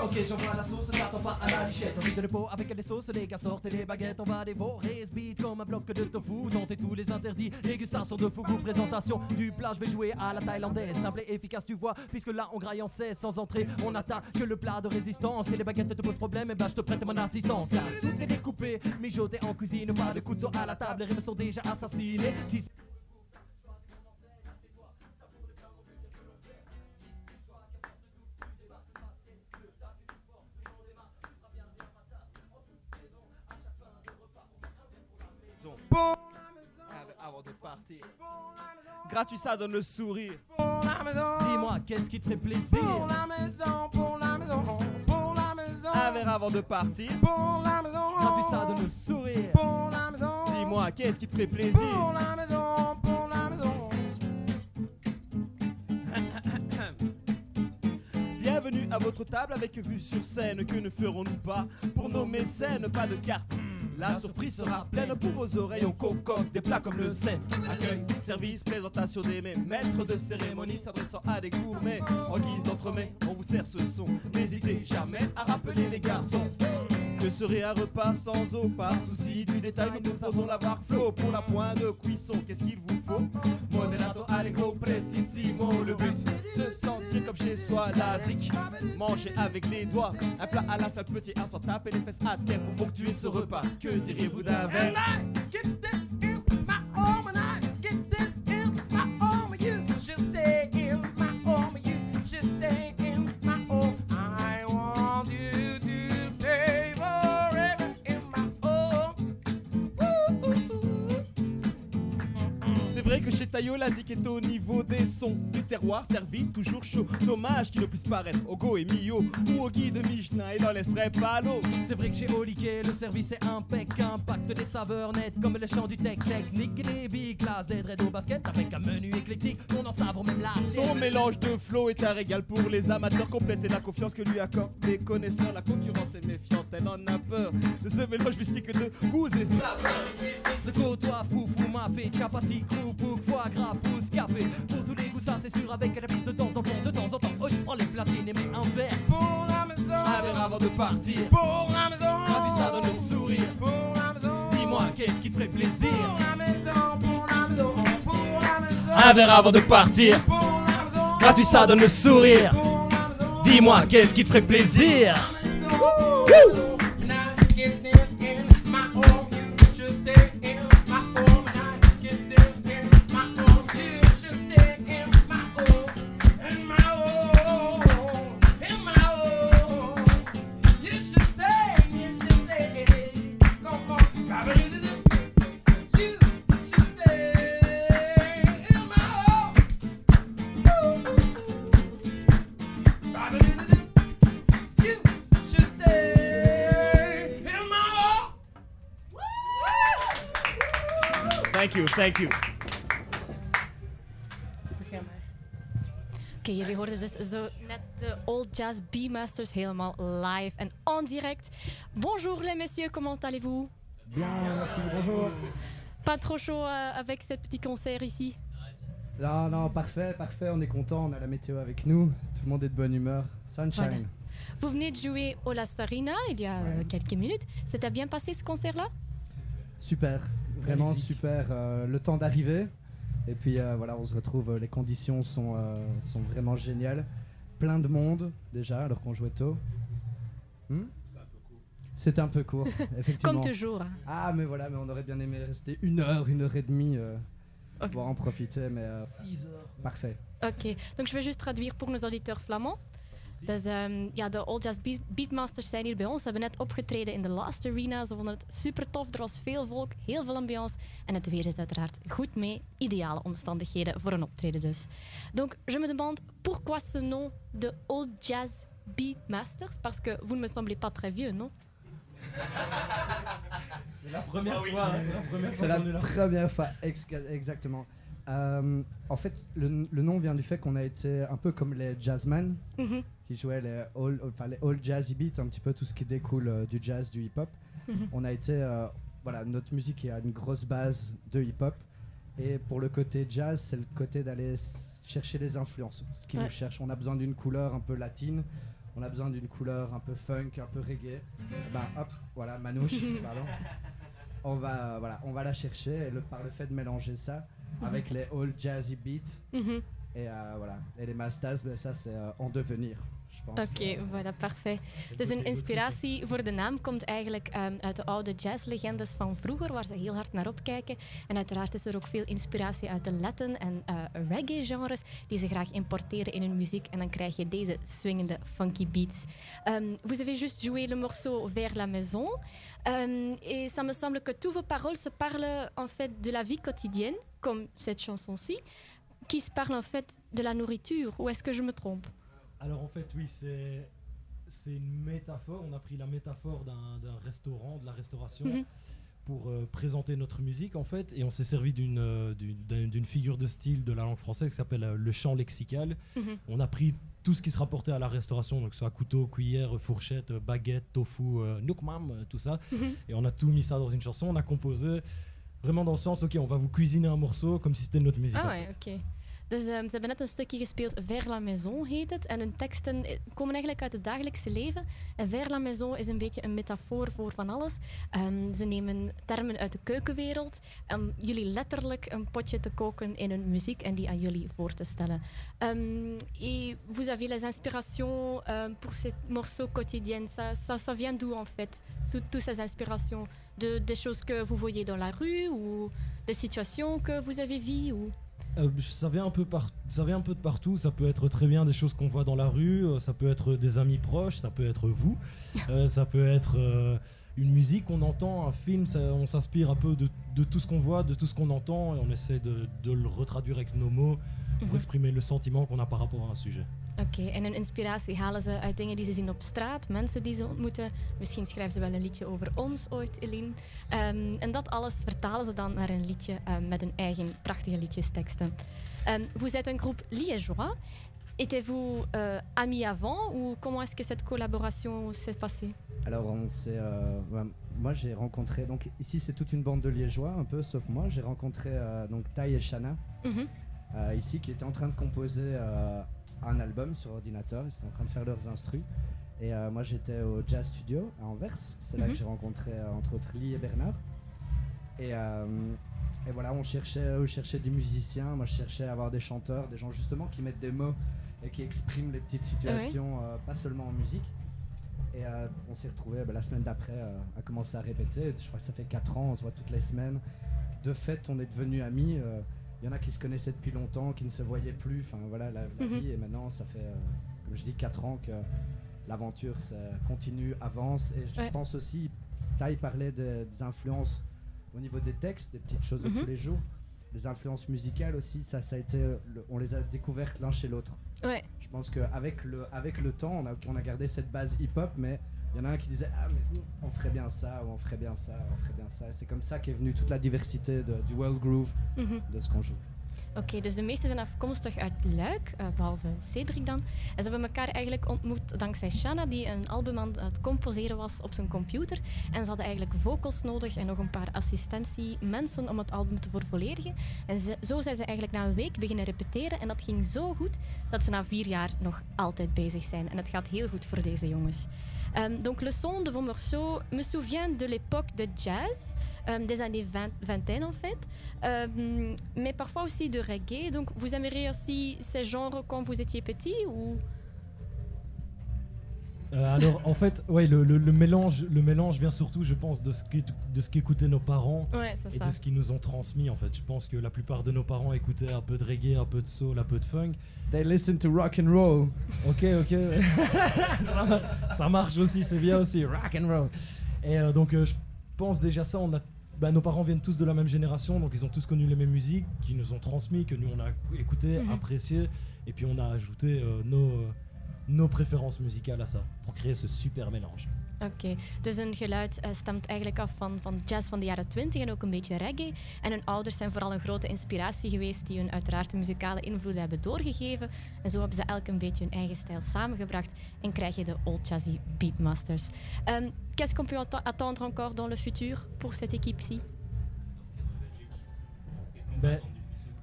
Ok, j'envoie la sauce, t'attends pas à la lichette. Envie de le pot avec les sauces, les gars sortez les baguettes. On va dévorer ce beat comme un bloc de tofu. Tentez tous les interdits, dégustation de fougou. Présentation du plat, je vais jouer à la thaïlandaise. Simple et efficace, tu vois, puisque là on graille en 16 sans entrée. On attaque que le plat de résistance. Et les baguettes te posent problème, et ben je te prête mon assistance. Car tout est découpé, mijoté en cuisine. Pas de couteau à la table, les rimes sont déjà assassinées. Si Bon, avant de partir, gratuit ça donne le sourire. Pour la maison, dis-moi, qu'est-ce qui te fait plaisir? pour la maison, pour la maison, pour la maison. Un verre avant de partir, Pour la maison, Gratuit ça donne le sourire. pour la maison. dis-moi, qu'est-ce qui te fait Pour plaisir? la maison, pour la maison. Bienvenue à votre table avec vue sur scène. Que ne ferons-nous pas pour nos mécènes? Pas de carte. La surprise sera pleine pour vos oreilles. On concocte des plats comme le sel. Accueil, service, présentation des mets. Maître de cérémonie s'adressant à des gourmets. En guise d'entremets, on vous sert ce son. N'hésitez jamais à rappeler les garçons. Que serait un repas sans eau? Par souci du détail, nous proposons la barre flow. Pour la pointe de cuisson, qu'est-ce qu'il vous faut? Moderato, allegro, prestissimo. Le but, se sentir comme chez soi. La zik, manger avec les doigts. Un plat à la salle petit, un sans taper les fesses à terre pour ponctuer ce repas. Que diriez-vous d'un verre? And I get this in my home, and I get this in my home. You should stay in my home. You should stay in my home. I want you to stay forever in my home. C'est vrai que chez Taillot, la zik est au niveau des sons du terroir, servi toujours chaud. Dommage qu'il ne puisse paraître au Go et Mio ou au guide Michelin, il n'en laisserait pas l'eau. C'est vrai que chez Oliquet, le service est impec. Impact des saveurs nettes comme le chant du tech. Technique des big class, des dreads au basket avec un menu éclectique. On en savre même la Son mélange de flow est un régal pour les amateurs. Compléter la confiance que lui accordent les connaisseurs. La concurrence est méfiante, elle en a peur de ce mélange mystique de goûts et saveurs. Se côtoie, foufou, mafé, chapati, croupouk, foie gras, pousse, café. Pour tous les goûts, ça c'est sûr, avec la piste de temps en temps, oui, on les platine et met un verre. Pour la maison, Un verre avant de partir, pour la maison. gratuit ça donne le sourire. Pour la maison, Dis-moi, qu'est-ce qui te fait plaisir? pour la maison, pour la maison, pour la maison. Un verre avant de partir, Pour la maison, gratuit ça donne le sourire. pour la maison. Dis-moi, qu'est-ce qui te ferait plaisir? Thank you. Oké, jullie hoorden dus zo net de Old Jazz Beatmasters helemaal live en en direct. Bonjour les messieurs, comment allez-vous? Bien, merci, bonjour. Pas trop chaud avec ce petit concert ici? Non, non, parfait, on est content, on a la météo avec nous, tout le monde est de bonne humeur, sunshine. Voilà. Vous venez de jouer au La Starina il y a quelques minutes. C'était bien passé ce concert-là? Super, vraiment Magnifique. super, le temps d'arriver, et puis voilà, on se retrouve, les conditions sont vraiment géniales, plein de monde déjà, alors qu'on jouait tôt. C'était un peu court, effectivement. Comme toujours. Ah, mais voilà, mais on aurait bien aimé rester 1 heure et demie, Ok. pour en profiter, mais 6 heures. parfait. Oké, donc je vais juste traduire pour nos auditeurs flamands. Dus ja, de Old Jazz Beatmasters zijn hier bij ons. Ze hebben net opgetreden in de Last Arena. Ze vonden het super tof. Er was veel volk, heel veel ambiance. En het weer is uiteraard goed mee. Ideale omstandigheden voor een optreden dus. Donc, je me demande pourquoi ce nom de Old Jazz Beatmasters? Parce que vous ne me semblez pas très vieux, non? C'est la première fois, hein, c'est la première fois C'est la qu'on est là. première fois, exactement. En fait, le nom vient du fait qu'on a été un peu comme les jazzmen Mhm, qui jouaient les old jazzy beats, un petit peu tout ce qui découle du jazz, du hip-hop. mhm. On a été, voilà, notre musique a une grosse base de hip-hop. Et pour le côté jazz, c'est le côté d'aller chercher les influences, ce qui Ouais. nous cherche. On a besoin d'une couleur un peu latine. on a besoin d'une couleur un peu funk, un peu reggae. Ben hop, voilà, manouche, pardon. On va la chercher et par le fait de mélanger ça avec les old jazzy beats et voilà. Et les mastas, ben, ça c'est en devenir. Oké, voilà, parfait. Dus een inspiratie voor de naam komt eigenlijk uit de oude jazzlegendes van vroeger, waar ze heel hard naar opkijken. En uiteraard is er ook veel inspiratie uit de Latin en reggae-genres, die ze graag importeren in hun muziek. En dan krijg je deze swingende, funky beats. Vous avez juste joué le morceau Vers la maison. Et ça me semble que tous vos paroles se parlent en fait de la vie quotidienne, comme cette chanson-ci, qui se parle en fait de la nourriture. Ou est-ce que je me trompe? Alors en fait oui, c'est une métaphore, on a pris la métaphore d'un restaurant, de la restauration, pour présenter notre musique en fait, et on s'est servi d'une figure de style de la langue française qui s'appelle le chant lexical. On a pris tout ce qui se rapportait à la restauration, donc soit couteau, cuillère, fourchette, baguette, tofu, nukmam, tout ça, et on a tout mis ça dans une chanson, on a composé vraiment dans le sens, ok, on va vous cuisiner un morceau comme si c'était notre musique. Ah ouais, oké. Dus ze hebben net een stukje gespeeld, Vers la maison heet het. En hun teksten komen eigenlijk uit het dagelijkse leven. En Vers la maison is een beetje een metafoor voor van alles. Ze nemen termen uit de keukenwereld om jullie letterlijk een potje te koken in hun muziek en die aan jullie voor te stellen. Et vous avez les inspirations pour ces morceaux quotidiens. Ça vient d'où en fait, toutes ces inspirations? Des choses que vous voyez dans la rue ou des situations que vous avez vues ou... Ça vient un peu de partout, ça peut être très bien des choses qu'on voit dans la rue, ça peut être des amis proches, ça peut être vous, ça peut être une musique qu'on entend, un film, on s'inspire un peu de tout ce qu'on voit, de tout ce qu'on entend et on essaie de le retraduire avec nos mots pour exprimer le sentiment qu'on a par rapport à un sujet. Oké, en hun inspiratie halen ze uit dingen die ze zien op straat, mensen die ze ontmoeten. Misschien schrijven ze wel een liedje over ons ooit, Eline. En dat alles vertalen ze dan naar een liedje met hun eigen prachtige liedjesteksten. Vous êtes un groupe liégeois. Étiez-vous amis avant ou comment est-ce que cette collaboration s'est passée? Alors moi j'ai rencontré, donc ici c'est toute une bande de liégeois un peu, sauf moi. J'ai rencontré donc Tai et Shana ici qui étaient en train de composer un album sur ordinateur, ils étaient en train de faire leurs instrus. Et moi j'étais au Jazz Studio à Anvers, c'est là que j'ai rencontré entre autres Lee et Bernard. Et voilà, on cherchait des musiciens, moi je cherchais à avoir des chanteurs, des gens justement qui mettent des mots et qui expriment les petites situations, pas seulement en musique. Et on s'est retrouvés la semaine d'après à commencer à répéter, je crois que ça fait 4 ans, on se voit toutes les semaines. De fait on est devenus amis. Il y en a qui se connaissaient depuis longtemps, qui ne se voyaient plus, enfin voilà la vie, et maintenant ça fait, comme je dis, 4 ans que l'aventure continue, avance, et je pense aussi, Tai parlait des influences au niveau des textes, des petites choses de tous les jours, des influences musicales aussi, ça a été, on les a découvertes l'un chez l'autre. Ouais. Je pense qu'avec le temps, on a gardé cette base hip-hop, mais il y en a un qui disait « Ah, mais on ferait bien ça, ou on ferait bien ça, on ferait bien ça ». C'est comme ça qu'est venue toute la diversité du world groove de ce qu'on joue. Oké, dus de meesten zijn afkomstig uit Luik, behalve Cedric dan. En ze hebben elkaar eigenlijk ontmoet dankzij Shana, die een album aan het composeren was op zijn computer. En ze hadden eigenlijk vocals nodig en nog een paar assistentiemensen om het album te vervolledigen. En zo zijn ze eigenlijk na een week beginnen repeteren. En dat ging zo goed dat ze na 4 jaar nog altijd bezig zijn. En het gaat heel goed voor deze jongens. Donc le son de vos morceaux me souvient de l'époque de jazz, des années 20 en fait, mais parfois aussi de reggae. Donc vous aimeriez aussi ces genres quand vous étiez petit ou... Alors en fait, ouais, le mélange vient surtout, je pense, de ce qu'écoutaient nos parents et de ce qu'ils nous ont transmis. En fait, je pense que la plupart de nos parents écoutaient un peu de reggae, un peu de soul, un peu de funk. They listen to rock and roll. Ok. ça marche aussi, c'est bien aussi, rock and roll. Et donc je pense déjà ça, nos parents viennent tous de la même génération, donc ils ont tous connu les mêmes musiques, qui nous ont transmis, que nous on a écouté, apprécié, et puis on a ajouté nos préférences musicales à ça, pour créer ce super mélange. Oké, dus hun geluid stemt eigenlijk af van jazz van de jaren 20 en ook een beetje reggae. En hun ouders zijn vooral een grote inspiratie geweest die hun uiteraard de muzikale invloeden hebben doorgegeven. En zo hebben ze elk een beetje hun eigen stijl samengebracht en krijg je de Old Jazzy Beatmasters. Qu'est-ce qu'on peut attendre encore dans le futur pour cette équipe-ci?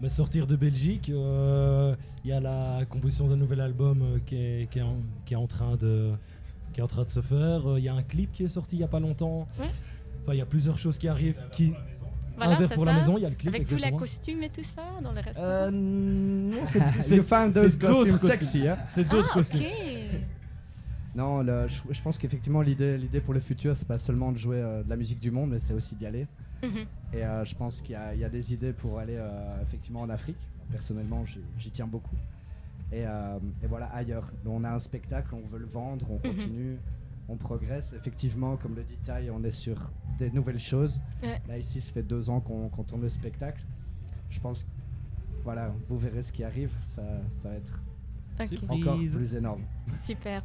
Mais sortir de Belgique, il y a la composition d'un nouvel album qui est en train de se faire. Il y a un clip qui est sorti il n'y a pas longtemps. Ouais. Enfin, il y a plusieurs choses qui arrivent. Voilà, un verre c'est pour ça. la maison, il y a le clip. Avec tous les exactement. costumes et tout ça dans le restaurant. Non, You found those d'autres costumes sexy, hein? C'est d'autres Ah, costumes. ok. Non, je pense qu'effectivement l'idée pour le futur, c'est pas seulement de jouer de la musique du monde, mais c'est aussi d'y aller. Mhm. Et je pense qu'il y a des idées pour aller effectivement en Afrique. Personnellement, j'y tiens beaucoup. Et voilà, ailleurs. On a un spectacle, on veut le vendre, on continue, on progresse. Effectivement, comme le dit Tai, on est sur des nouvelles choses. Ouais. Là, ici, ça fait 2 ans qu'on tourne le spectacle. Je pense que, voilà, vous verrez ce qui arrive. Ça va être Oké. encore plus énorme. Super.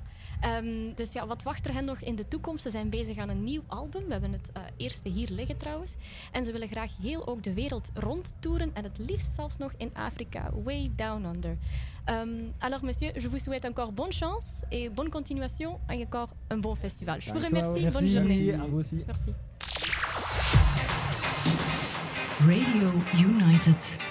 Dus ja, wat wacht er hen nog in de toekomst? Ze zijn bezig aan een nieuw album. We hebben het eerste hier liggen trouwens. En ze willen graag heel ook de wereld rondtoeren. En het liefst zelfs nog in Afrika, way down under. Alors monsieur, je vous souhaite encore bonne chance et bonne continuation et encore un bon festival. Je vous remercie, bonne journée. À vous aussi. Merci. Radio United.